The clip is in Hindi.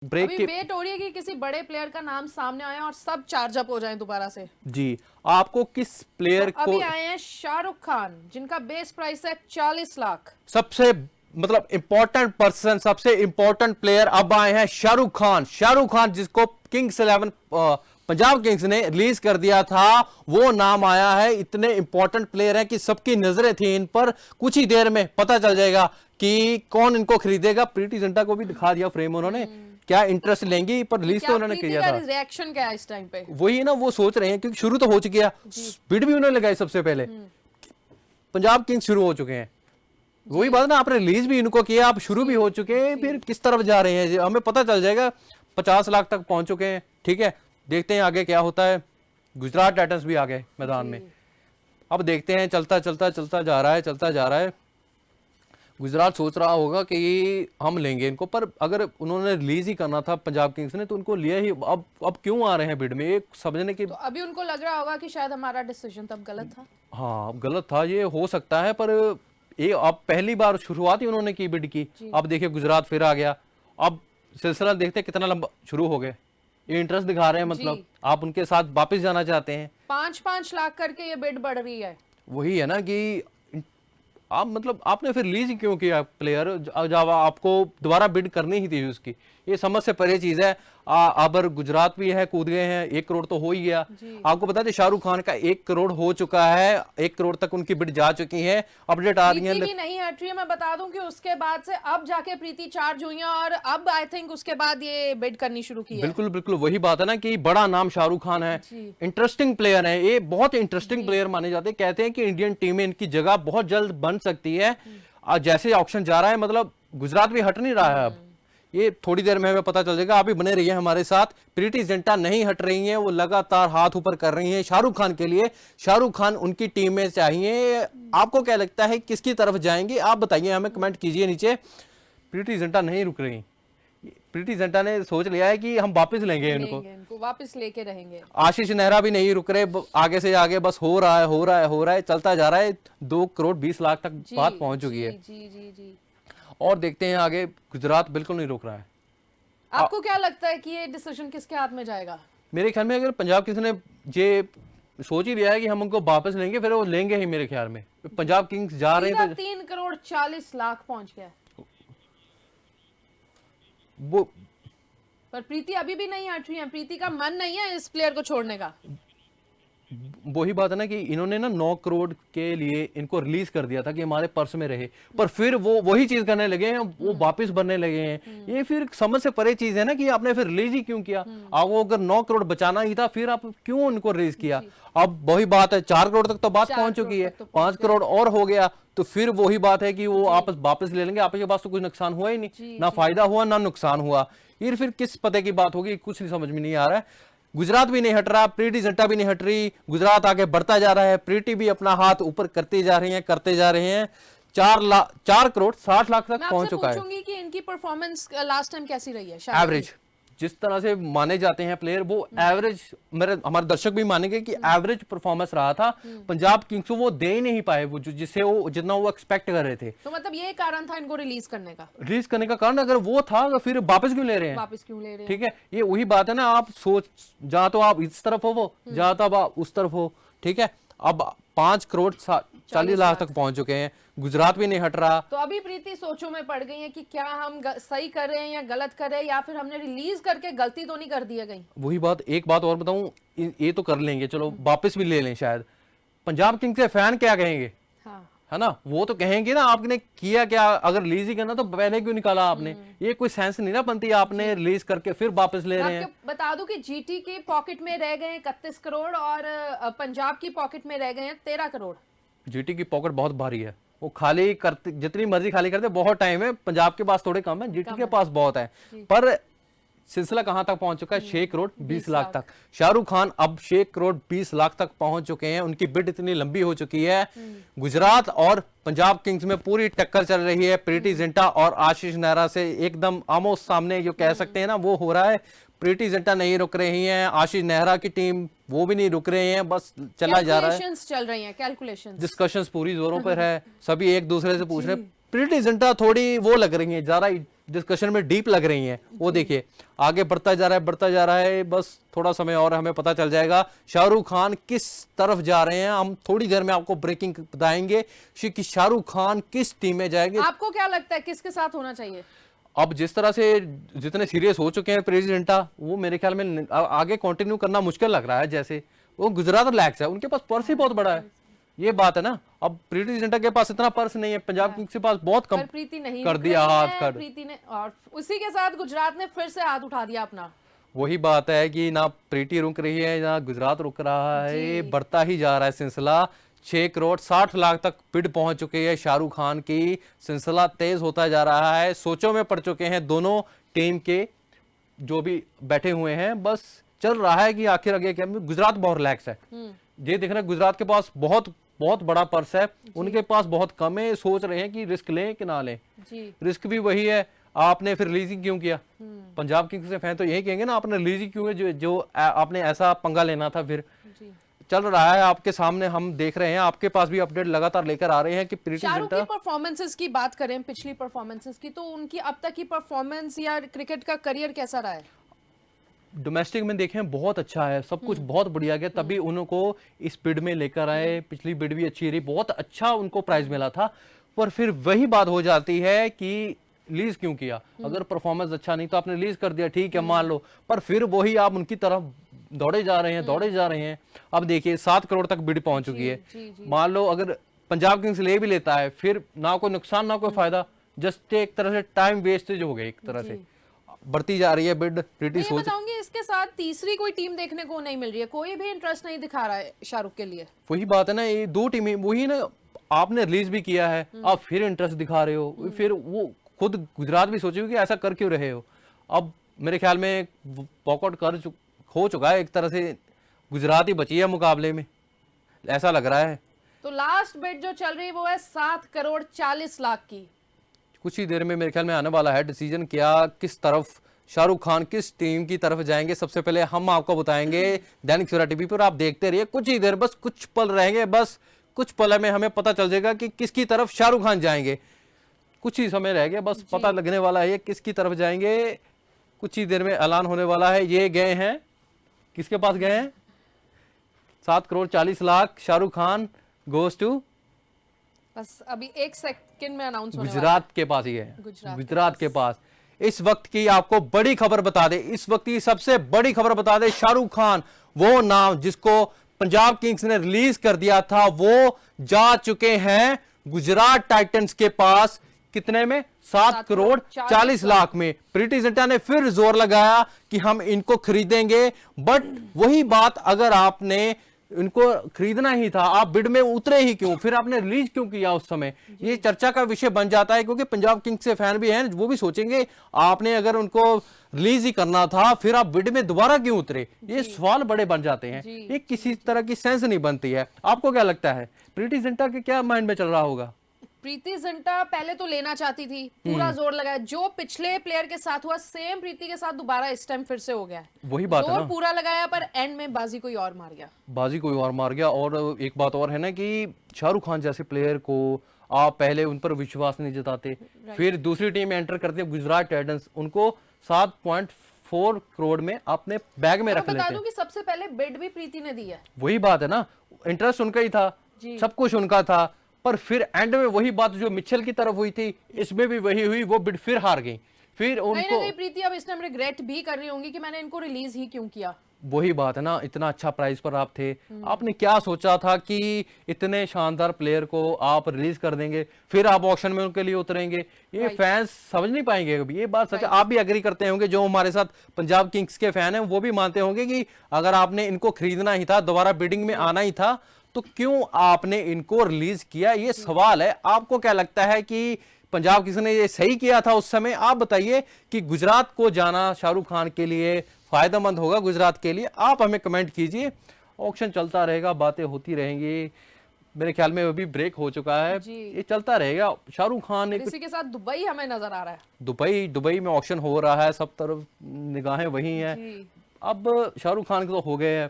ब्रेक अभी के वेट हो रही है कि किसी बड़े प्लेयर का नाम सामने आए और सब चार्ज अप हो जाए दोबारा से। जी, आपको किस तो प्लेयर को अभी आए हैं शाहरुख खान, जिनका बेस प्राइस है 40 लाख। सबसे मतलब इंपॉर्टेंट पर्सन, सबसे इंपॉर्टेंट प्लेयर अब आए हैं शाहरुख खान। शाहरुख खान जिसको किंग्स 11 पंजाब किंग्स ने रिलीज कर दिया था, वो नाम आया है। इतने इंपॉर्टेंट प्लेयर हैं कि सबकी नजरें थी इन पर। कुछ ही देर में पता चल जाएगा कि कौन इनको खरीदेगा। प्रीति जिंटा को भी दिखा दिया फ्रेम उन्होंने, क्या इंटरेस्ट लेंगी, पर रिलीज तो क्या उन्होंने प्रीति किया का था। रिएक्शन क्या है इस टाइम पे? वही ना, वो सोच रहे हैं क्योंकि शुरू तो हो चुकी है, बिड भी उन्होंने लगाई सबसे पहले। पंजाब किंग्स शुरू हो चुके हैं, वही बात ना, आपने रिलीज भी इनको किया, आप शुरू भी हो चुके हैं, फिर किस तरफ जा रहे हैं हमें पता चल जाएगा। 50 लाख तक पहुंच चुके हैं, ठीक है, देखते हैं आगे क्या होता है। गुजरात टाइटंस भी आ गए मैदान में, अब देखते हैं। चलता चलता चलता जा रहा है, चलता जा रहा है। गुजरात सोच रहा होगा कि हम लेंगे इनको, पर अगर उन्होंने रिलीज ही करना था पंजाब किंग्स ने तो उनको लिया ही। अब क्यों आ रहे हैं बिड में, ये समझने की। तो अभी उनको लग रहा होगा कि शायद हमारा डिसीजन तब गलत था। हाँ, गलत था, ये हो सकता है, पर ये अब पहली बार शुरुआत ही उन्होंने की बिड की। अब देखिए गुजरात फिर आ गया, अब सिलसिला देखते हैं कितना लंबा शुरू हो गए। ये इंटरेस्ट दिखा रहे हैं, मतलब आप उनके साथ वापस जाना चाहते हैं। 5-5 लाख करके ये बिड बढ़ रही है। वही है ना कि आप मतलब आपने फिर रिलीज क्यों किया प्लेयर, जब आपको दोबारा बिड करनी ही थी उसकी। ये समझ से परे चीज है। अब गुजरात भी है, कूद गए हैं, 1 करोड़ तो हो ही गया। आपको बता दें शाहरुख खान का 1 करोड़ हो चुका है, 1 करोड़ तक उनकी बिड जा चुकी है। अपडेट आ रही है, प्रीति भी नहीं हट रही है। मैं बता दूं कि उसके बाद से अब जाके प्रीति चार्ज हुई है और अब आई थिंक उसके बाद ये बिड करनी शुरू की है। बिल्कुल बिल्कुल वही बात है ना कि बड़ा नाम शाहरुख खान है, इंटरेस्टिंग प्लेयर है, ये बहुत इंटरेस्टिंग प्लेयर माने जाते हैं। कहते हैं कि इंडियन टीम में इनकी जगह बहुत जल्द बन सकती है। जैसे ऑक्शन जा रहा है, मतलब गुजरात भी हट नहीं रहा है। अब ये थोड़ी देर में हमें पता चल जाएगा। आप भी बने रहिए हमारे साथ। प्रीति जिंटा नहीं हट रही हैं, वो लगातार हाथ ऊपर कर रही हैं शाहरुख खान के लिए। शाहरुख खान उनकी टीम में चाहिए। आपको क्या लगता है किसकी तरफ जाएंगे, आप बताइए, हमें कमेंट कीजिए नीचे। प्रीति जिंटा नहीं रुक रही, प्रीति जिंटा ने सोच लिया है कि हम वापस लेंगे इनको वापस लेके रहेंगे। आशीष नेहरा भी नहीं रुक रहे, आगे से आगे बस हो रहा है, हो रहा है, हो रहा है, चलता जा रहा है। 2 करोड़ 20 लाख तक बात पहुंच चुकी है। जी जी जी। और देखते हैं आगे, गुजरात बिल्कुल नहीं रुक रहा है। आपको क्या लगता है कि ये डिसीजन किसके हाथ में जाएगा? मेरे ख्याल में अगर पंजाब किसी ने ये सोच ही लिया है कि हम उनको वापस लेंगे, फिर वो लेंगे ही मेरे ख्याल में। पंजाब किंग्स जा रहे हैं तो 3 करोड़ 40 लाख पहुंच गया। वो पर प्रीति अभी भी नहीं हट रही है। प्रीति का मन नहीं है इस प्लेयर को छोड़ने का। वही बात है ना कि इन्होंने ना 9 करोड़ के लिए इनको रिलीज कर दिया था कि हमारे पर्स में रहे, पर फिर वो वही चीज करने लगे हैं, वो वापस भरने लगे हैं। ये फिर समझ से परे चीज है ना कि आपने फिर रिलीज ही क्यों किया। आपको अगर 9 करोड़ बचाना ही था, फिर आप क्यों उनको रिलीज किया। अब वही बात है, 4 करोड़ तक तो बात पहुंच चुकी है, 5 करोड़ और हो गया तो फिर वही बात है कि वो आप वापस ले लेंगे। आपके पास तो कुछ नुकसान हुआ ही नहीं, ना फायदा हुआ ना नुकसान हुआ। ये फिर किस पते की बात होगी, कुछ नहीं समझ में नहीं आ रहा है। गुजरात भी नहीं हट रहा, प्रीति जिंटा भी नहीं हट रही, गुजरात आगे बढ़ता जा रहा है, प्रीति भी अपना हाथ ऊपर करते जा रही हैं, करते जा रहे हैं। 4 करोड़ 60 लाख तक पहुंच चुका है। मैं पूछूंगी कि इनकी परफॉर्मेंस लास्ट टाइम कैसी रही है? एवरेज, जिस तरह से माने जाते हैं प्लेयर, वो एवरेज, हमारे दर्शक भी मानेंगे कि एवरेज परफॉर्मेंस रहा था। पंजाब किंग्स को वो दे ही नहीं पाए वो जिससे वो जितना वो एक्सपेक्ट कर रहे थे। तो मतलब ये कारण था इनको रिलीज करने का? रिलीज करने का कारण अगर वो था तो फिर वापस क्यों ले रहे हैं? वापस क्यों ले रहे हैं? ठीक है, ये वही बात है ना, आप सोच, जहां तो आप इस तरफ हो, वो जहां तो आप उस तरफ हो। ठीक है, अब 5 करोड़ 40 लाख तक पहुंच चुके हैं, गुजरात भी नहीं हट रहा। तो अभी प्रीति सोचों में पड़ गई है कि क्या हम सही कर रहे हैं या गलत कर रहे हैं, या फिर हमने रिलीज करके गलती तो नहीं कर दी है कहीं। वही बात, एक बात और बताऊं, ये तो कर लेंगे, चलो वापस भी ले लें शायद। पंजाब किंग्स के फैन क्या कहेंगे? हाँ। है ना, वो तो कहेंगे ना आपने किया क्या, अगर रिलीज ही करना तो पहले क्यों निकाला आपने। ये कोई सेंस नहीं ना बनती, आपने रिलीज करके फिर वापस ले रहे हैं। बता दूं कि जीटी के पॉकेट में रह गए 31 करोड़ और पंजाब की पॉकेट में रह गए हैं 13 करोड़। जीटी की पॉकेट बहुत भारी है, वो खाली करते जितनी मर्जी खाली करते, बहुत टाइम है। पंजाब के पास थोड़े कम है, जीटी के पास बहुत है। पर सिलसिला कहां तक पहुंच चुका है? 6 करोड़ 20 लाख तक। शाहरुख खान अब 6 करोड़ 20 लाख तक पहुंच चुके हैं, उनकी बिड इतनी लंबी हो चुकी है। गुजरात और पंजाब किंग्स में पूरी टक्कर चल रही है। प्रीति जिंटा और आशीष नेहरा से एकदम आमो सामने जो कह सकते हैं ना, वो हो रहा है। प्रीति जिंटा नहीं रुक रही हैं, आशीष नेहरा की टीम वो भी नहीं रुक रहे हैं, बस चला जा रहा है। चल रही हैं कैलकुलेशंस, डिस्कशंस पूरी जोरों पर है, सभी एक दूसरे से पूछ रहे हैं। प्रीति जिंटा थोड़ी वो लग रही है, डिस्कशन में डीप लग रही हैं, वो देखिए आगे बढ़ता जा रहा है, बस थोड़ा समय और हमें पता चल जाएगा शाहरुख खान किस तरफ जा रहे हैं। हम थोड़ी देर में आपको ब्रेकिंग बताएंगे कि शाहरुख खान किस टीम में जाएंगे। आपको क्या लगता है किसके साथ होना चाहिए? अब जिस तरह से जितने सीरियस हो चुके हैं प्रेसिडेंटा, वो मेरे ख्याल में आगे कंटिन्यू करना मुश्किल लग रहा है। जैसे वो गुजरात रिलैक्स है, उनके पास पर्स ही बहुत बड़ा है, ये बात है ना। अब प्रीति जिंटा के पास इतना पर्स नहीं है, पंजाब किंग्स के पास बहुत कम, प्रीति नहीं कर दिया हाथ कर। प्रीति ने, और उसी के साथ गुजरात ने फिर से हाथ उठा दिया अपना। वही बात है कि ना प्रीति रुक रही है ना गुजरात रुक रहा है, बढ़ता ही जा रहा है सिलसिला। 6 करोड़ 60 लाख तक बिड पहुंच चुके हैं शाहरुख खान की, सिलसिला तेज होता जा रहा है। सोचों में पड़ चुके हैं दोनों टीम के जो भी बैठे हुए हैं, बस चल रहा है कि आखिर आगे क्या। गुजरात बहुत रिलैक्स है, ये देख रहे हैं गुजरात के पास बहुत बहुत बड़ा पर्स है, उनके पास बहुत कम है। सोच रहे हैं कि रिस्क लें कि ना लें। रिस्क भी वही है, आपने फिर रिलीज ही क्यों किया? पंजाब किंग्स के फैन तो यही कहेंगे ना, आपने रिलीज ही क्यों है, जो आपने ऐसा पंगा लेना था। फिर चल रहा है आपके सामने, हम देख रहे हैं, आपके पास भी अपडेट लगातार लेकर आ रहे हैं कि प्रीति शाहरुख की परफॉर्मेंसेस की बात करें, पिछली परफॉर्मेंसेस की, तो उनकी अब तक की परफॉर्मेंस या क्रिकेट का करियर कैसा रहा है? डोमेस्टिक में देखें बहुत अच्छा है, सब कुछ बहुत बढ़िया गया, तभी उनको इस बिड में लेकर आए। पिछली बिड भी अच्छी रही, बहुत अच्छा उनको प्राइज मिला था। पर फिर वही बात हो जाती है कि रिलीज क्यों किया? अगर परफॉर्मेंस अच्छा नहीं तो आपने रिलीज कर दिया, ठीक है मान लो, पर फिर वही आप उनकी तरफ दौड़े जा रहे हैं। अब देखिए 7 करोड़ तक बिड पहुंच चुकी है। मान लो अगर पंजाब किंग्स ले भी लेता है, फिर ना कोई नुकसान ना कोई फायदा, जस्ट एक तरह से टाइम वेस्टेज हो गया। एक तरह से बढ़ती जा रही है बिड। प्रीति सोच बताऊंगी इसके साथ तीसरी कोई टीम देखने को नहीं मिल रही है, कोई भी इंटरेस्ट नहीं दिखा रहा है शाहरुख के लिए। वही बात है ना, ये 2 टीमें वही ना, आपने रिलीज भी किया है, आप फिर इंटरेस्ट दिखा रहे हो, फिर वो खुद गुजरात भी सोचेगी कि ऐसा कर क्यों रहे हो। अब मेरे ख्याल में वॉकआउट हो चुका है, एक तरह से गुजरात ही बची है मुकाबले में, ऐसा लग रहा है। तो लास्ट बिड जो चल रही है वो है 7 करोड़ 40 लाख की। कुछ ही देर में मेरे ख्याल में आने वाला है डिसीजन, क्या किस तरफ शाहरुख खान किस टीम की तरफ जाएंगे। सबसे पहले हम आपको बताएंगे दैनिक सवेरा टीवी पर, आप देखते रहिए। कुछ ही देर, बस कुछ पल रहेंगे, बस कुछ पल में हमें पता चल जाएगा कि किसकी तरफ शाहरुख खान जाएंगे। कुछ ही समय रह गया, बस पता लगने वाला है किसकी तरफ जाएंगे। कुछ ही देर में ऐलान होने वाला है। ये गए हैं, किसके पास गए हैं? 7 करोड़ 40 लाख शाहरुख खान गोज टू, बस अभी 1 सेकंड में अनाउंस होने वाला है। गुजरात के पास ही है, गुजरात के पास। इस वक्त की आपको बड़ी खबर बता दे, इस वक्त की सबसे बड़ी खबर बता दे, शाहरुख खान वो नाम जिसको पंजाब किंग्स ने रिलीज कर दिया था, वो जा चुके हैं गुजरात टाइटंस के पास। कितने में? 7 करोड़ 40 लाख में। प्रीति जिंटा ने फिर जोर लगाया कि हम इनको खरीदेंगे, बट वही बात, अगर आपने इनको खरीदना ही था, आप बिड में उतरे ही क्यों? फिर आपने रिलीज क्यों किया उस समय? ये चर्चा का विषय बन जाता है, क्योंकि पंजाब किंग्स के फैन भी हैं, वो भी सोचेंगे आपने अगर उनको रिलीज ही करना था, फिर आप बिड में दोबारा क्यों उतरे? ये सवाल बड़े बन जाते हैं, ये किसी तरह की सेंस नहीं बनती है। आपको क्या लगता है प्रीति जिंटा के क्या माइंड में चल रहा होगा? प्रीति जिंटा पहले तो लेना चाहती थी, पूरा जोर लगाया, जो पिछले प्लेयर के साथ हुआ सेम प्रीति के साथ दोबारा इस टाइम फिर से हो गया है। वही बात है ना, जोर पूरा लगाया, पर एंड में बाजी कोई और मार गया। और एक बात और है ना कि शाहरुख खान जैसे प्लेयर को आप पहले उन पर विश्वास नहीं जताते, फिर दूसरी टीम में एंटर करते हैं गुजरात टाइटंस, उनको 7.4 करोड़ में अपने बैग में रख लेते हैं। बता दूं कि सबसे पहले बिड भी प्रीति ने दी है। वही बात है ना, इंटरेस्ट उनका ही था, सब कुछ उनका था, पर फिर एंड में वही बात जो मिचेल की तरफ हुई थी, इसमें भी वही हुई, वो बिड फिर हार गई। फिर उनको नहीं प्रीति अब इस टाइम रिग्रेट भी कर रही होंगी कि मैंने इनको रिलीज ही क्यों किया। वही बात है ना, इतना अच्छा प्राइस पर आप थे, आपने क्या सोचा था कि इतने शानदार प्लेयर को आप रिलीज कर देंगे, फिर आप ऑक्शन में उनके लिए उतरेंगे? ये फैंस समझ नहीं पाएंगे कभी, ये बात सच है। आप भी एग्री करते होंगे, जो हमारे साथ पंजाब किंग्स के फैन हैं वो भी मानते होंगे कि अगर आपने इनको खरीदना ही था, दोबारा बिडिंग में आना ही था, तो क्यों आपने इनको रिलीज किया? ये सवाल है। आपको क्या लगता है कि पंजाब किंग्स ने ये सही किया था उस समय? आप बताइए कि गुजरात को जाना शाहरुख खान के लिए फायदेमंद होगा गुजरात के लिए? आप हमें कमेंट कीजिए। ऑक्शन चलता रहेगा, बातें होती रहेंगी। मेरे ख्याल में अभी ब्रेक हो चुका है, ये चलता रहेगा। शाहरुख खान इसी के साथ दुबई हमें नजर आ रहा है, दुबई में ऑक्शन हो रहा है, सब तरफ निगाहें वही हैं। अब शाहरुख खान के तो हो गए हैं,